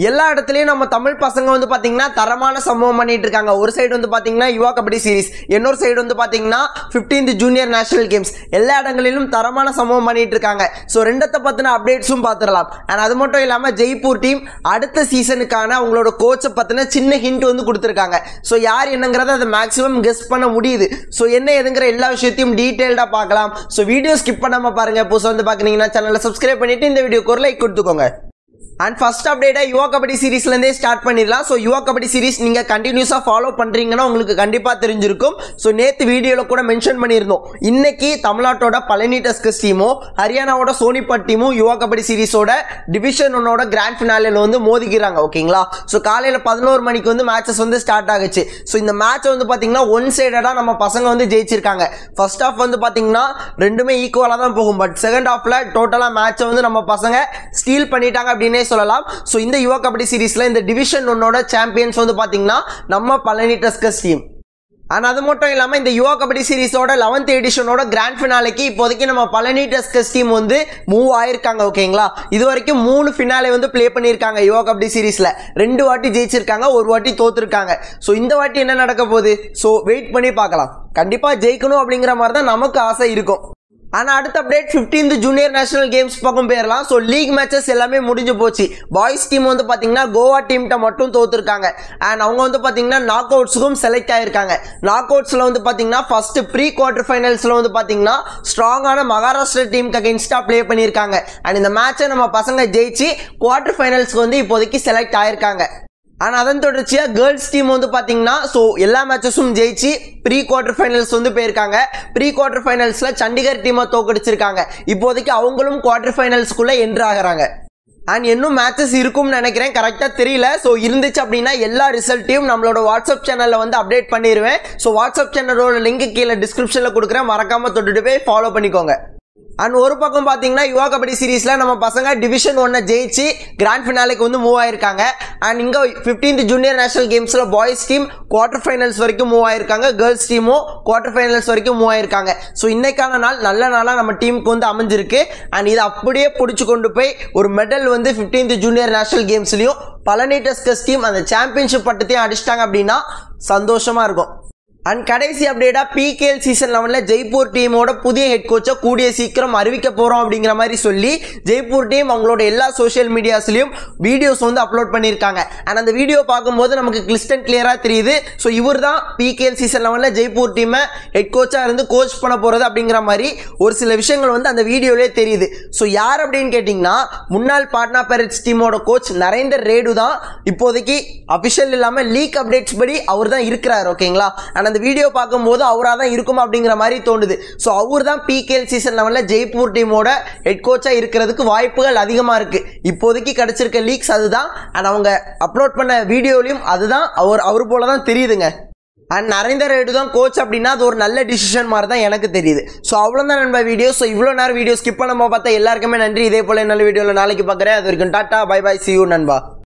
எல்லா இடத்துலயும் நம்ம தமிழ் பசங்க வந்து பாத்தீங்கன்னா தரமான சம்பவம் பண்ணிட்டு இருக்காங்க. ஒரு சைடு வந்து பாத்தீங்கன்னா யுவா கபடி சீரிஸ், இன்னொரு சைடு வந்து பாத்தீங்கன்னா 15th ஜூனியர் நேஷனல் கேம்ஸ், எல்லா இடங்களிலும் தரமான சம்பவம் பண்ணிட்டு இருக்காங்க. ஸோ ரெண்டத்தை பத்தின அப்டேட்ஸும் பார்த்துடலாம். அண்ட் அது மட்டும் இல்லாம ஜெய்ப்பூர் டீம் அடுத்த சீசனுக்கான அவங்களோட கோச்சை பத்தின சின்ன ஹிண்ட் வந்து கொடுத்துருக்காங்க. ஸோ யார் என்னங்கிறத அதை மேக்ஸிமம் கெஸ் பண்ண முடியுது. ஸோ என்ன எதுங்கிற எல்லா விஷயத்தையும் டீட்டெயில்டா பார்க்கலாம். ஸோ வீடியோ ஸ்கிப் பண்ணாம பாருங்க. புதுசாக வந்து பாக்குறீங்கன்னா சேனலை சப்ஸ்கிரைப் பண்ணிட்டு இந்த வீடியோக்கு ஒரு லைக் கொடுத்துக்கோங்க. அண்ட் ஃபர்ஸ்ட் அப்டேட்டா யுவா கபடி சீரிஸ்லேருந்தே ஸ்டார்ட் பண்ணிடலாம். ஸோ யுவா கபடி சீரிஸ் நீங்கள் கண்டினியூஸாக ஃபாலோ பண்ணுறீங்கன்னா உங்களுக்கு கண்டிப்பாக தெரிஞ்சிருக்கும். ஸோ நேற்று வீடியோவில் கூட மென்ஷன் பண்ணியிருந்தோம். இன்னைக்கு தமிழ்நாட்டோட பழனி டஸ்கர்ஸ் டீமும் ஹரியானாவோட சோனிபட் டீமும் யுவா கபடி சீரிஸோட டிவிஷன் 1 கிராண்ட் ஃபினாலில் வந்து மோதிக்கிறாங்க. ஓகேங்களா? ஸோ காலையில் 11 மணிக்கு வந்து மேட்சஸ் வந்து ஸ்டார்ட் ஆகுச்சு. ஸோ இந்த மேட்ச் வந்து பார்த்தீங்கன்னா ஒன் சைடடாக நம்ம பசங்க வந்து ஜெயிச்சிருக்காங்க. ஃபர்ஸ்ட் ஹாஃப் வந்து பார்த்தீங்கன்னா ரெண்டுமே ஈக்குவலாக தான் போகும். பட் செகண்ட் ஹாஃபில் டோட்டலாக மேட்சை வந்து நம்ம பசங்க ஸ்டீல் பண்ணிட்டாங்க அப்படின்னே சொல்லலாம். சோ இந்த யுவா கபடி சீரிஸ்ல இந்த டிவிஷன் 1 சாம்பியன்ஸ் வந்து பாத்தீங்கன்னா நம்ம பழனி டஸ்கர்ஸ் டீம். ஆனா அது மட்டும் இல்லாம இந்த யுவா கபடி சீரிஸோட 11th எடிஷனோட கிராண்ட் ஃபினாலேக்கு இப்போதைக்கு நம்ம பழனி டஸ்கர்ஸ் டீம் வந்து மூவ் ஆயிருக்காங்க. ஓகேங்களா? இது வரைக்கும் 3 ஃபினாலே வந்து பிளே பண்ணியிருக்காங்க. யுவா கபடி சீரிஸ்ல 2 வாட்டி ஜெயிச்சிருக்காங்க, 1 வாட்டி தோத்துருக்காங்க. ஸோ இந்த வாட்டி என்ன நடக்க போகுது? ஸோ வெயிட் பண்ணி பார்க்கலாம். கண்டிப்பா ஜெயிக்கணும் அப்படிங்கிற மாதிரி தான் நமக்கு ஆசை இருக்கும். ஆனால் அடுத்த update 15th junior national games பக்கம் போயிடலாம். ஸோ லீக் மேட்சஸ் எல்லாமே முடிஞ்சு போச்சு. பாய்ஸ் டீம் வந்து பார்த்தீங்கன்னா கோவா டீம்கிட்ட மட்டும் தோத்துருக்காங்க. அண்ட் அவங்க வந்து பார்த்தீங்கன்னா நாக் அவுட்ஸுக்கும் செலக்ட் ஆயிருக்காங்க. நாக் அவுட்ஸில் வந்து பார்த்தீங்கன்னா ஃபர்ஸ்ட் ப்ரீ குவார்டர் ஃபைனல்ஸில் வந்து பார்த்தீங்கன்னா ஸ்ட்ராங்கான மகாராஷ்டிரா டீமுக்கு அகேன்ஸ்டாக ப்ளே பண்ணியிருக்காங்க. அண்ட் இந்த மேட்சை நம்ம பசங்க ஜெயிச்சு குவார்டர் ஃபைனல்ஸ்க்கு வந்து இப்போதைக்கு செலக்ட் ஆயிருக்காங்க. ஆனால் அதன் தொடர்ச்சியாக கேர்ள்ஸ் டீம் வந்து பார்த்தீங்கன்னா ஸோ எல்லா மேட்சஸும் ஜெயிச்சு ப்ரீ குவார்டர் ஃபைனல்ஸ் வந்து போயிருக்காங்க. ப்ரீ குவார்டர் ஃபைனல்ஸில் சண்டிகர் டீமை தோக்கடிச்சிருக்காங்க. இப்போதைக்கு அவங்களும் குவார்டர் ஃபைனல்ஸ்குள்ளே என்ட்ரு ஆகிறாங்க. அண்ட் இன்னும் மேட்சஸ் இருக்கும்னு நினைக்கிறேன், கரெக்டாக தெரியல. ஸோ இருந்துச்சு அப்படின்னா எல்லா ரிசல்ட்டையும் நம்மளோட வாட்ஸ்அப் சேனலில் வந்து அப்டேட் பண்ணிடுவேன். ஸோ வாட்ஸ்அப் சேனலோட லிங்க் கீழே டிஸ்கிரிப்ஷனில் கொடுக்குறேன், மறக்காமல் தொட்டுட்டு போய் ஃபாலோ பண்ணிக்கோங்க. அண்ட் ஒரு பக்கம் பார்த்தீங்கன்னா யுவா கபடி சீரிஸில் நம்ம பசங்க டிவிஷன் 1 ஜெயிச்சு கிராண்ட் ஃபினாலேக்கு வந்து மூவ் ஆயிருக்காங்க. அண்ட் இங்கே 15th ஜூனியர் நேஷனல் கேம்ஸில் பாய்ஸ் டீம் குவார்டர் ஃபைனல்ஸ் வரைக்கும் மூவ் ஆயிருக்காங்க. கேர்ள்ஸ் டீமும் குவார்டர் ஃபைனல்ஸ் வரைக்கும் மூவ் ஆயிருக்காங்க. ஸோ இன்னைக்கான நாள் நல்ல நாளாக நம்ம டீமுக்கு வந்து அமைஞ்சிருக்கு. அண்ட் இதை அப்படியே பிடிச்சி கொண்டு போய் ஒரு மெடல் வந்து 15th ஜூனியர் நேஷனல் கேம்ஸ்லையும் பழனி டஸ்கர்ஸ் டீம் அந்த சாம்பியன்ஷிப் பட்டத்தையும் அடிச்சிட்டாங்க அப்படின்னா சந்தோஷமாக இருக்கும். அண்ட் கடைசி அப்டேட்டா PKL சீசன் 11ல ஜெய்ப்பூர் டீமோட புதிய ஹெட் கோச்சை கூடிய சீக்கிரம் அறிவிக்க போறோம் அப்படிங்கிற மாதிரி சொல்லி ஜெய்ப்பூர் டீம் அவங்களோட எல்லா சோஷியல் மீடியாஸ்லயும் வீடியோஸ் வந்து அப்லோட் பண்ணியிருக்காங்க. அண்ட் அந்த வீடியோ பார்க்கும்போது நமக்கு கிளியராக தெரியுது. ஸோ இவர் தான் PKL சீசன் 11ல ஜெய்ப்பூர் டீமை ஹெட் கோச்சா இருந்து கோச் பண்ண போறது அப்படிங்கிற மாதிரி ஒரு சில விஷயங்கள் வந்து அந்த வீடியோலே தெரியுது. ஸோ யார் அப்படின்னு கேட்டிங்கன்னா முன்னாள் பாட்னா பைரேட்ஸ் டீமோட கோச் நரேந்தர் ரேடு தான் இப்போதைக்கு அபிஷியல் இல்லாமல் லீக் அப்டேட்ஸ் படி அவர் தான் இருக்கிறார். ஓகேங்களா? அண்ட் அந்த வீடியோ பார்க்கும்போது அவராக தான் இருக்கும் அப்படிங்கிற மாதிரி தோணுது. ஸோ அவர் தான் PKL சீசன் 11ல ஜெய்ப்பூர் டீமோட ஹெட் கோச்சா இருக்கிறதுக்கு வாய்ப்புகள் அதிகமாக இருக்கு. இப்போதைக்கு கிடைச்சிருக்க லீக்ஸ் அதுதான். அண்ட் அவங்க அப்லோட் பண்ண வீடியோலையும் அதுதான் அவர் போல தான் தெரியுதுங்க. அண்ட் நரேந்தர் ரேடு தான் கோச் அப்படின்னா அது ஒரு நல்ல டிசிஷன் மாதிரி தான் எனக்கு தெரியுது. ஸோ அவ்வளோதான் நண்பா வீடியோ. ஸோ இவ்வளோ நேரம் வீடியோ ஸ்கிப் பண்ணாம பார்த்தா எல்லாருக்குமே நன்றி. இதே போல நல்ல வீடியோவில் நாளைக்கு பார்க்குறேன். அது வரைக்கும் டாட்டா, பை பை, see you நண்பா.